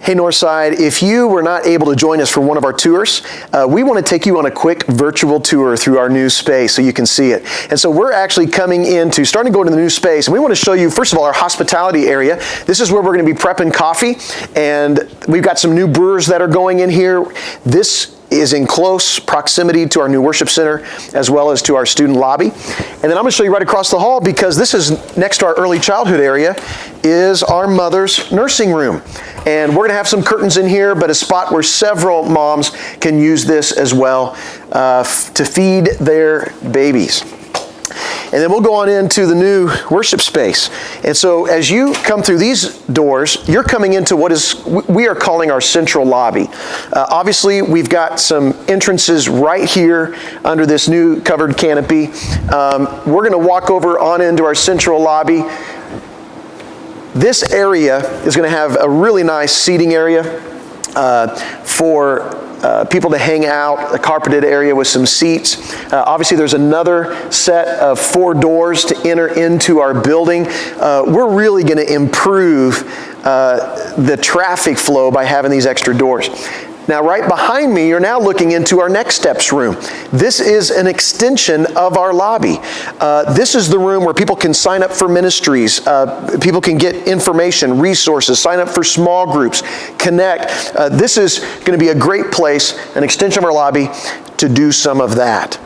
Hey Northside, if you were not able to join us for one of our tours, we want to take you on a quick virtual tour through our new space so you can see it. And so we're actually starting to go into the new space, and we want to show you, first of all, our hospitality area. This is where we're going to be prepping coffee, and we've got some new brewers that are going in here. This is in close proximity to our new worship center as well as to our student lobby. And then I'm going to show you right across the hall, because this is next to our early childhood area, is our mother's nursing room. And we're going to have some curtains in here, but a spot where several moms can use this as well to feed their babies. And then we'll go on into the new worship space. And so as you come through these doors, you're coming into what we are calling our central lobby. Obviously, we've got some entrances right here under this new covered canopy. We're going to walk over on into our central lobby. This area is going to have a really nice seating area for people to hang out, a carpeted area with some seats. Obviously, there's another set of 4 doors to enter into our building. We're really going to improve the traffic flow by having these extra doors. Now, right behind me, you're now looking into our Next Steps room. This is an extension of our lobby. This is the room where people can sign up for ministries, people can get information, resources, sign up for small groups, connect. This is going to be a great place, an extension of our lobby, to do some of that.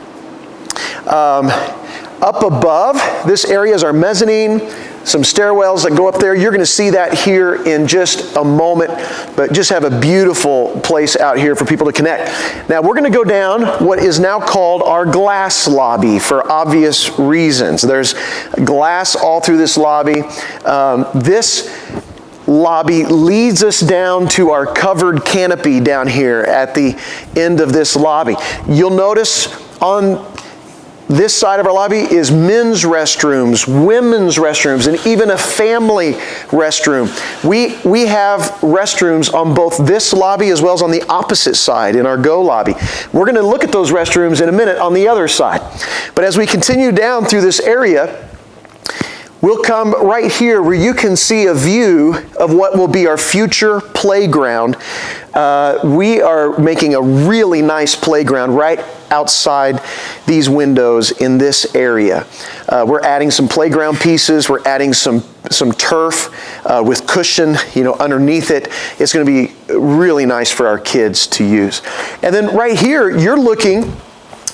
Up above, this area is our mezzanine. Some stairwells that go up there. You're going to see that here in just a moment, but just have a beautiful place out here for people to connect. Now we're going to go down what is now called our glass lobby for obvious reasons. There's glass all through this lobby. This lobby leads us down to our covered canopy down here at the end of this lobby. You'll notice on this side of our lobby is men's restrooms, women's restrooms, and even a family restroom. We have restrooms on both this lobby as well as on the opposite side in our Go lobby. We're going to look at those restrooms in a minute on the other side. But as we continue down through this area, we'll come right here where you can see a view of what will be our future playground. We are making a really nice playground right outside these windows in this area. We're adding some playground pieces. We're adding some turf with cushion, underneath it. It's going to be really nice for our kids to use. And then right here, you're looking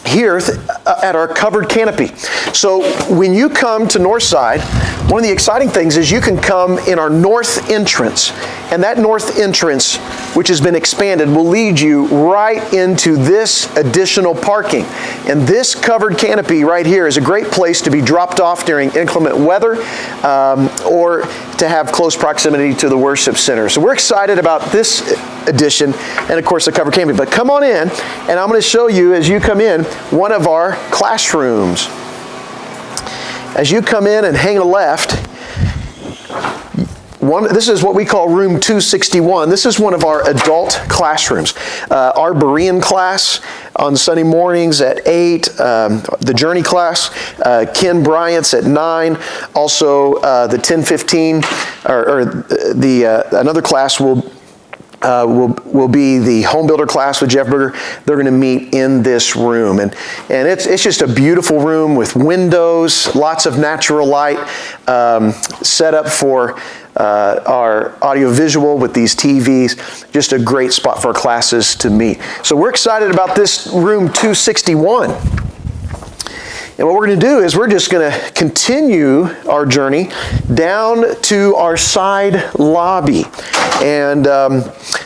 here at our covered canopy. So when you come to Northside, one of the exciting things is you can come in our north entrance, and that north entrance, which has been expanded, will lead you right into this additional parking. And this covered canopy right here is a great place to be dropped off during inclement weather or to have close proximity to the worship center. So we're excited about this addition and of course the covered canopy. But come on in, and I'm going to show you as you come in one of our classrooms. As you come in and hang a left, this is what we call room 261. This is one of our adult classrooms. Our Berean class on Sunday mornings at 8, the Journey class, Ken Bryant's at 9, also the 10:15, another class will be the home builder class with Jeff Berger. They're going to meet in this room, and it's just a beautiful room with windows, lots of natural light, set up for our audiovisual with these TVs. Just a great spot for our classes to meet. So we're excited about this room 261. And what we're going to do is we're just going to continue our journey down to our side lobby. And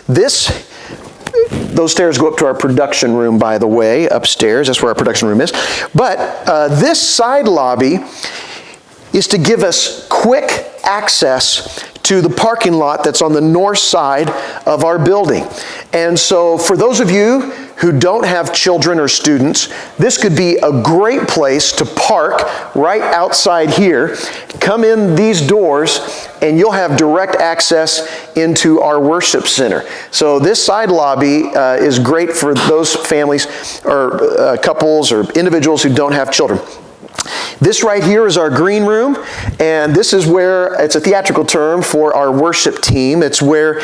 those stairs go up to our production room, by the way, upstairs. That's where our production room is. But this side lobby is to give us quick access to the parking lot that's on the north side of our building. And so for those of you who don't have children or students, this could be a great place to park right outside here. Come in these doors and you'll have direct access into our worship center. So this side lobby is great for those families or couples or individuals who don't have children. This right here is our green room, and this is where, it's a theatrical term for our worship team. It's where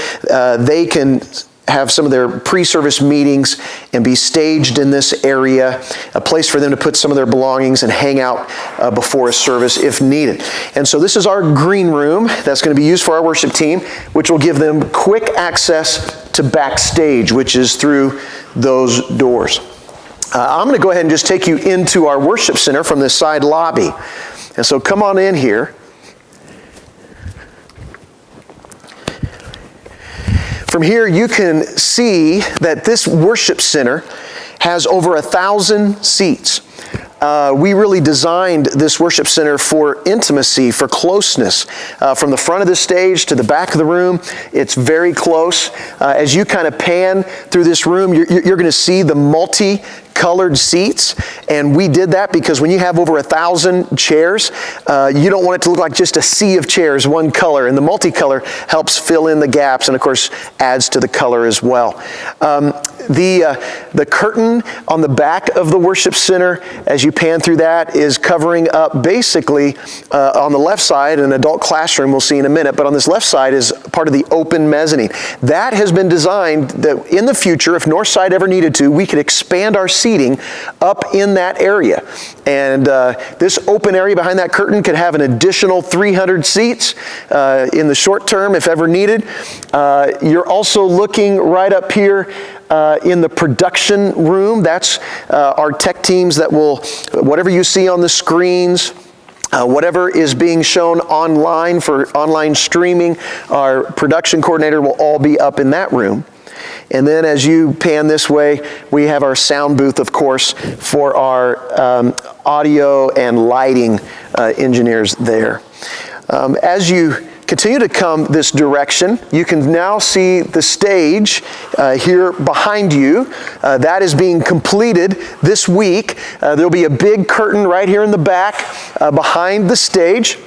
they can have some of their pre-service meetings and be staged in this area, a place for them to put some of their belongings and hang out before a service if needed. And so this is our green room that's going to be used for our worship team, which will give them quick access to backstage, which is through those doors. I'm going to go ahead and just take you into our worship center from this side lobby. And so come on in here. From here, you can see that this worship center has over 1,000 seats. We really designed this worship center for intimacy, for closeness. From the front of the stage to the back of the room, it's very close. As you kind of pan through this room, you're going to see the multi-colored seats, and we did that because when you have over 1,000 chairs, you don't want it to look like just a sea of chairs, one color, and the multicolor helps fill in the gaps and of course adds to the color as well. The curtain on the back of the worship center, as you pan through that, is covering up basically on the left side an adult classroom we'll see in a minute, but on this left side is part of the open mezzanine. That has been designed that in the future, if Northside ever needed to, we could expand our seating up in that area. And this open area behind that curtain could have an additional 300 seats in the short term if ever needed. You're also looking right up here in the production room. That's our tech teams that will, whatever you see on the screens, whatever is being shown online for online streaming, our production coordinator will all be up in that room. And then as you pan this way, we have our sound booth, of course, for our audio and lighting engineers there. As you continue to come this direction, you can now see the stage here behind you. That is being completed this week. There'll be a big curtain right here in the back behind the stage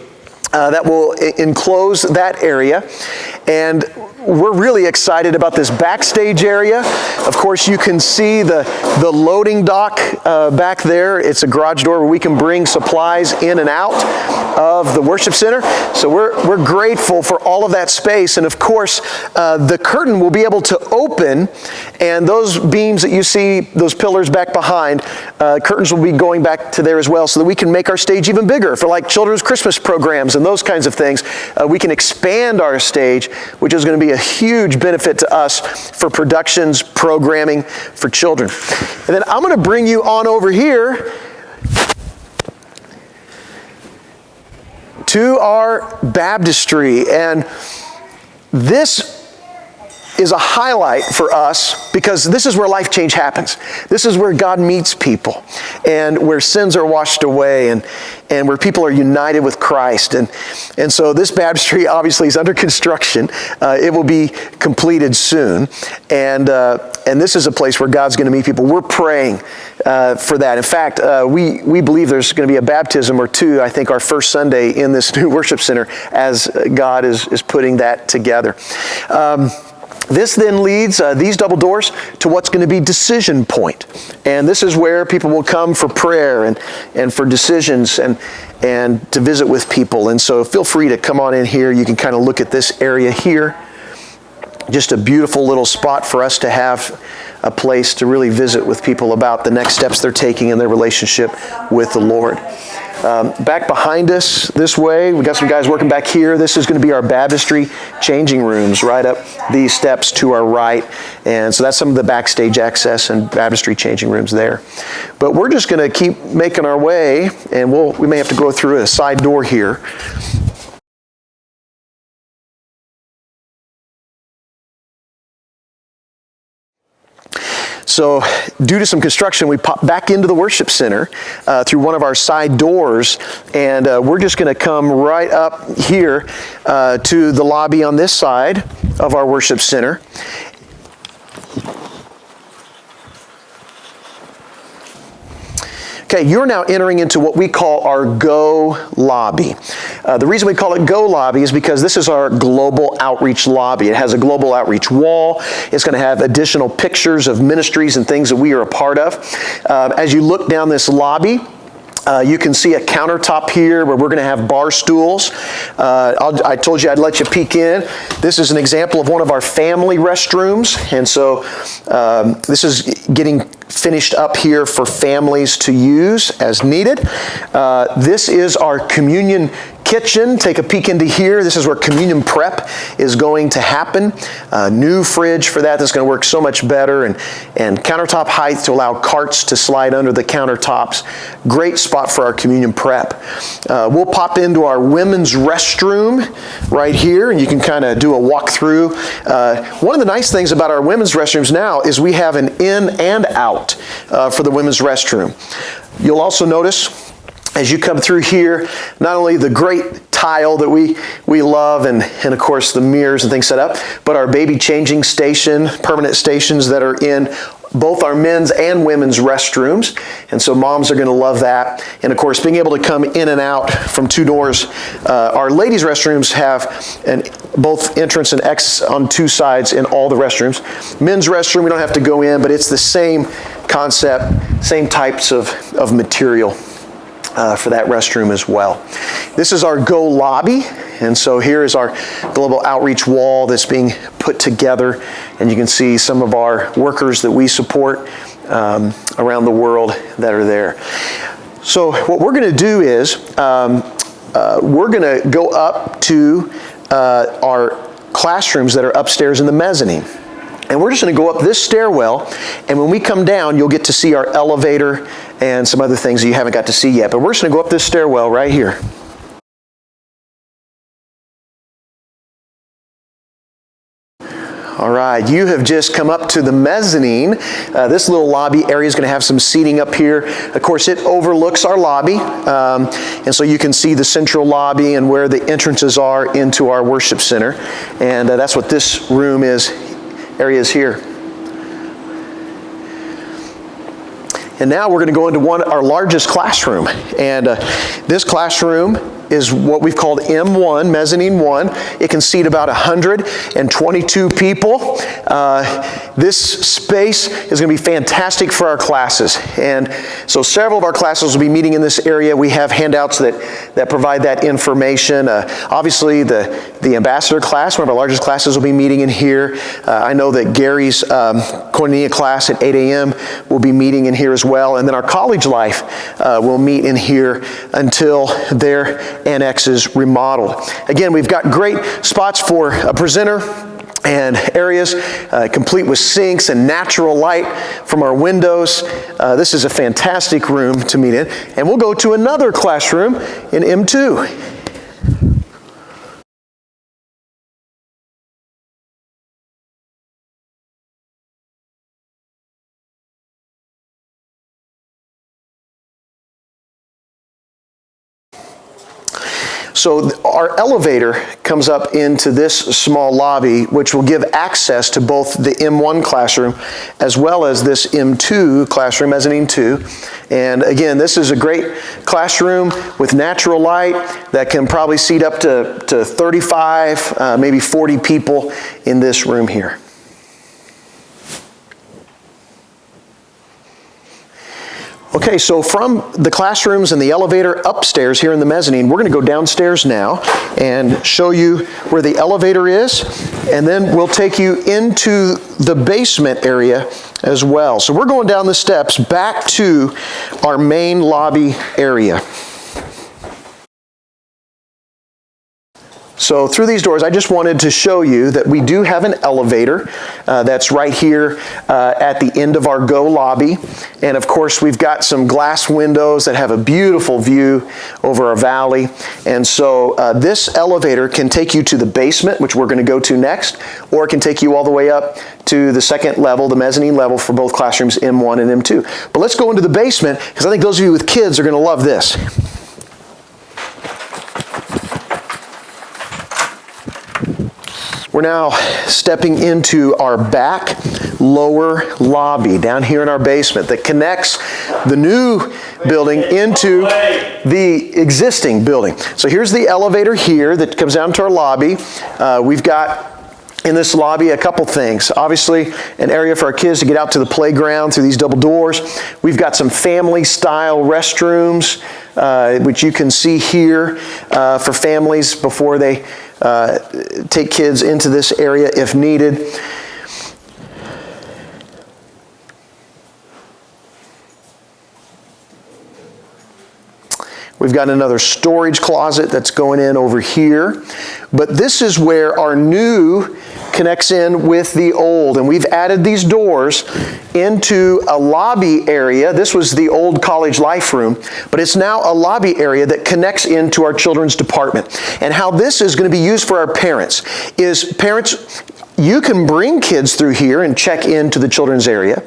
that will enclose that area. And we're really excited about this backstage area. Of course, you can see the loading dock back there. It's a garage door where we can bring supplies in and out of the worship center. So we're grateful for all of that space. And of course, the curtain will be able to open, and those beams that you see, those pillars back behind, curtains will be going back to there as well, so that we can make our stage even bigger for like children's Christmas programs and those kinds of things. We can expand our stage, which is going to be a huge benefit to us for productions, programming for children. And then I'm going to bring you on over here to our baptistry. And this is a highlight for us because this is where life change happens. This is where God meets people and where sins are washed away and where people are united with Christ. And so this baptistry obviously is under construction. It will be completed soon. And this is a place where God's going to meet people. We're praying for that. In fact, we believe there's going to be a baptism or two, I think, our first Sunday in this new worship center as God is putting that together. This then leads, these double doors, to what's going to be decision point. And this is where people will come for prayer and for decisions and to visit with people. And so feel free to come on in here. You can kind of look at this area here. Just a beautiful little spot for us to have a place to really visit with people about the next steps they're taking in their relationship with the Lord. Back behind us this way, we got some guys working back here. This is going to be our baptistry changing rooms right up these steps to our right. And so that's some of the backstage access and baptistry changing rooms there. But we're just going to keep making our way, and we may have to go through a side door here. So due to some construction, we popped back into the worship center through one of our side doors, and we're just going to come right up here to the lobby on this side of our worship center. Okay, you're now entering into what we call our Go lobby. The reason we call it Go lobby is because this is our global outreach lobby. It has a global outreach wall. It's going to have additional pictures of ministries and things that we are a part of. As you look down this lobby, You can see a countertop here where we're going to have bar stools. I told you I'd let you peek in. This is an example of one of our family restrooms, and so this is getting finished up here for families to use as needed. This is our communion kitchen. Take a peek into here. This is where communion prep is going to happen. New fridge for that. That's going to work so much better, and countertop height to allow carts to slide under the countertops. Great spot for our communion prep. We'll pop into our women's restroom right here, and you can kind of do a walkthrough. One of the nice things about our women's restrooms now is we have an in and out for the women's restroom. You'll also notice as you come through here, not only the great tile that we love and of course the mirrors and things set up, but our baby changing station, permanent stations that are in both our men's and women's restrooms. And so moms are going to love that. And of course, being able to come in and out from two doors. Our ladies' restrooms have both entrance and exit on two sides in all the restrooms. Men's restroom, we don't have to go in, but it's the same concept, same types of material for that restroom as well. This is our Go lobby, and so here is our global outreach wall that's being put together, and you can see some of our workers that we support around the world that are there. So what we're going to do is we're going to go up to our classrooms that are upstairs in the mezzanine. And we're just going to go up this stairwell, and when we come down, you'll get to see our elevator and some other things that you haven't got to see yet. But we're just going to go up this stairwell right here. All right, you have just come up to the mezzanine. This little lobby area is going to have some seating up here. Of course, it overlooks our lobby, and so you can see the central lobby and where the entrances are into our worship center. And that's what this room is. Areas here. And now we're going to go into our largest classroom. And this classroom is what we've called M1, Mezzanine 1. It can seat about 122 people. This space is going to be fantastic for our classes. And so several of our classes will be meeting in this area. We have handouts that provide that information. Obviously, the ambassador class, one of our largest classes, will be meeting in here. I know that Gary's Koinonia class at 8 a.m. will be meeting in here as well. And then our college life will meet in here until their annex is remodeled. Again, we've got great spots for a presenter and areas complete with sinks and natural light from our windows. This is a fantastic room to meet in. And we'll go to another classroom in M2. So our elevator comes up into this small lobby, which will give access to both the M1 classroom as well as this M2 classroom, Mezzanine 2. And again, this is a great classroom with natural light that can probably seat up to 35, maybe 40 people in this room here. Okay, so from the classrooms and the elevator upstairs here in the mezzanine, we're going to go downstairs now and show you where the elevator is, and then we'll take you into the basement area as well. So we're going down the steps back to our main lobby area. So through these doors, I just wanted to show you that we do have an elevator that's right here at the end of our Go lobby. And of course, we've got some glass windows that have a beautiful view over our valley. And so this elevator can take you to the basement, which we're going to go to next, or it can take you all the way up to the second level, the mezzanine level for both classrooms M1 and M2. But let's go into the basement, because I think those of you with kids are going to love this. We're now stepping into our back lower lobby down here in our basement that connects the new building into the existing building. So here's the elevator here that comes down to our lobby. We've got in this lobby, a couple things. Obviously, an area for our kids to get out to the playground through these double doors. We've got some family-style restrooms, which you can see here for families before they take kids into this area if needed. We've got another storage closet that's going in over here. But this is where our new connects in with the old. And we've added these doors into a lobby area. This was the old college life room, but it's now a lobby area that connects into our children's department. And how this is going to be used for our parents is, parents, you can bring kids through here and check into the children's area.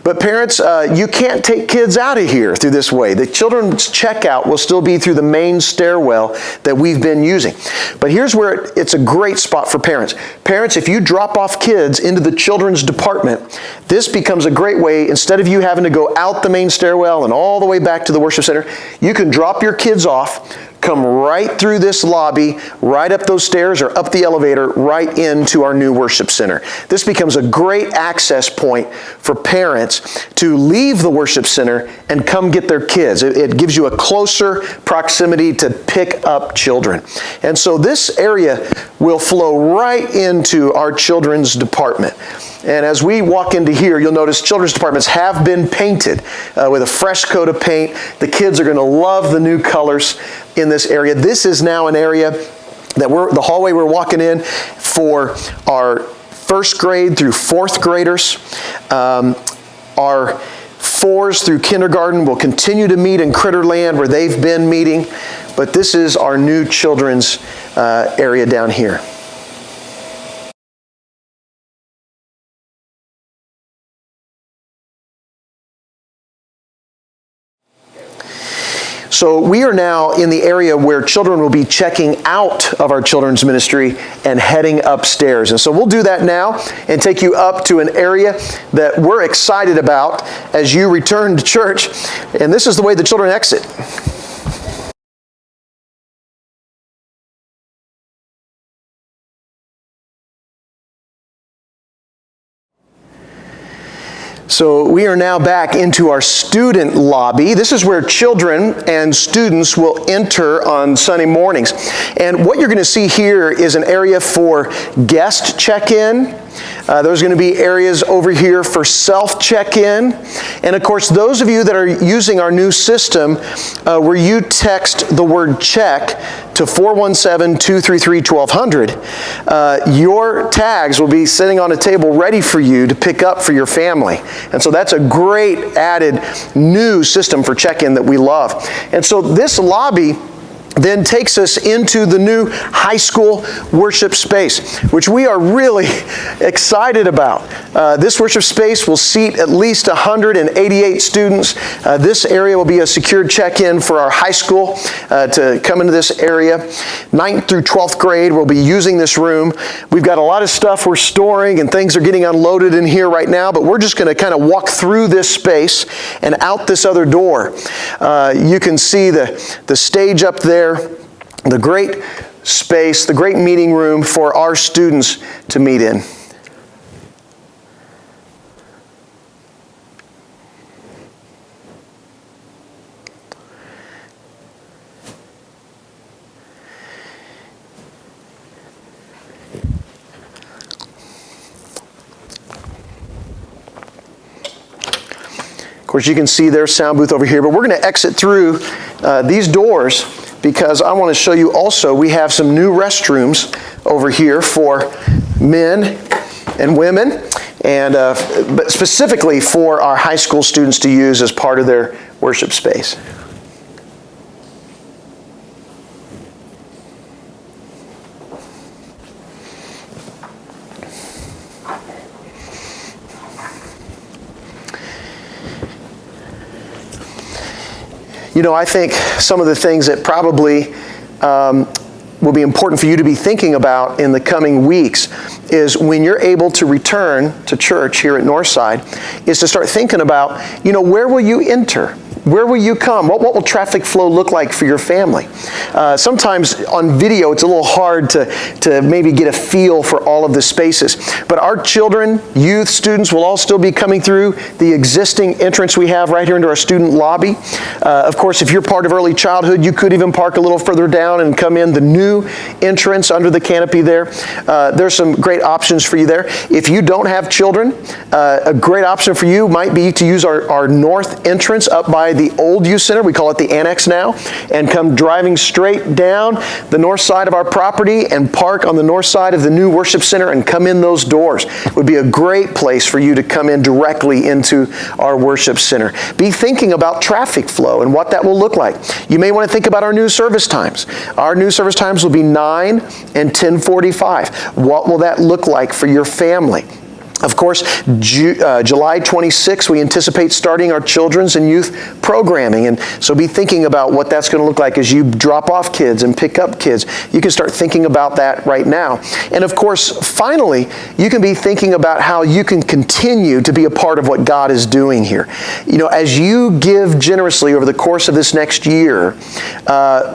But parents, you can't take kids out of here through this way. The children's checkout will still be through the main stairwell that we've been using. But here's where it's a great spot for parents. Parents, if you drop off kids into the children's department, this becomes a great way, instead of you having to go out the main stairwell and all the way back to the worship center, you can drop your kids off, come right through this lobby, right up those stairs or up the elevator, right into our new worship center. This becomes a great access point for parents to leave the worship center and come get their kids. It gives you a closer proximity to pick up children. And so this area will flow right into our children's department. And as we walk into here, you'll notice children's departments have been painted with a fresh coat of paint. The kids are going to love the new colors in this area. This is now an area that the hallway we're walking in for our first grade through fourth graders. Our fours through kindergarten will continue to meet in Critterland where they've been meeting. But this is our new children's area down here. So we are now in the area where children will be checking out of our children's ministry and heading upstairs. And so we'll do that now and take you up to an area that we're excited about as you return to church. And this is the way the children exit. So we are now back into our student lobby. This is where children and students will enter on Sunday mornings. And what you're going to see here is an area for guest check-in. There's going to be areas over here for self-check-in. And of course, those of you that are using our new system, where you text the word check to 417-233-1200, your tags will be sitting on a table ready for you to pick up for your family. And so that's a great added new system for check-in that we love. And so this lobby then takes us into the new high school worship space, which we are really excited about. This worship space will seat at least 188 students. This area will be a secured check-in for our high school to come into this area. 9th through 12th grade will be using this room. We've got a lot of stuff we're storing and things are getting unloaded in here right now, but we're just going to kind of walk through this space and out this other door. You can see the stage up there, the great space, the great meeting room for our students to meet in. Of course, you can see their sound booth over here, but we're going to exit through these doors because I want to show you also we have some new restrooms over here for men and women, and but specifically for our high school students to use as part of their worship space. You know, I think some of the things that probably will be important for you to be thinking about in the coming weeks is when you're able to return to church here at Northside, is to start thinking about, you know, where will you enter Where will you come? What will traffic flow look like for your family? Sometimes on video it's a little hard to maybe get a feel for all of the spaces. But our children, youth, students will all still be coming through the existing entrance we have right here into our student lobby. Of course, if you're part of early childhood, you could even park a little further down and come in the new entrance under the canopy there. There's some great options for you there. If you don't have children, a great option for you might be to use our north entrance up by the old youth center. We call it the Annex now, and come driving straight down the north side of our property and park on the north side of the new worship center and come in those doors. It would be a great place for you to come in directly into our worship center. Be thinking about traffic flow and what that will look like. You may want to think about our new service times. Our new service times will be 9 and 10:45. What will that look like for your family? Of course, July 26th, we anticipate starting our children's and youth programming. And so be thinking about what that's going to look like as you drop off kids and pick up kids. You can start thinking about that right now. And of course, finally, you can be thinking about how you can continue to be a part of what God is doing here. You know, as you give generously over the course of this next year,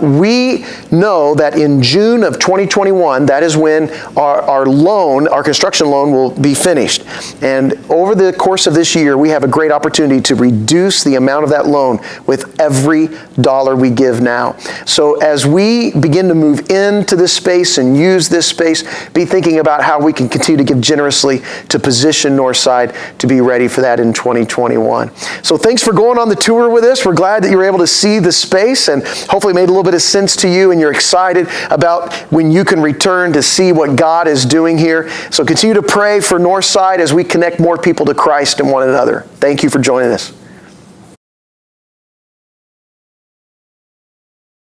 we know that in June of 2021, that is when our construction loan will be finished. And over the course of this year, we have a great opportunity to reduce the amount of that loan with every dollar we give now. So as we begin to move into this space and use this space, be thinking about how we can continue to give generously to position Northside to be ready for that in 2021. So thanks for going on the tour with us. We're glad that you were able to see the space and hopefully it made a little bit of sense to you and you're excited about when you can return to see what God is doing here. So continue to pray for Northside as we connect more people to Christ and one another. Thank you for joining us.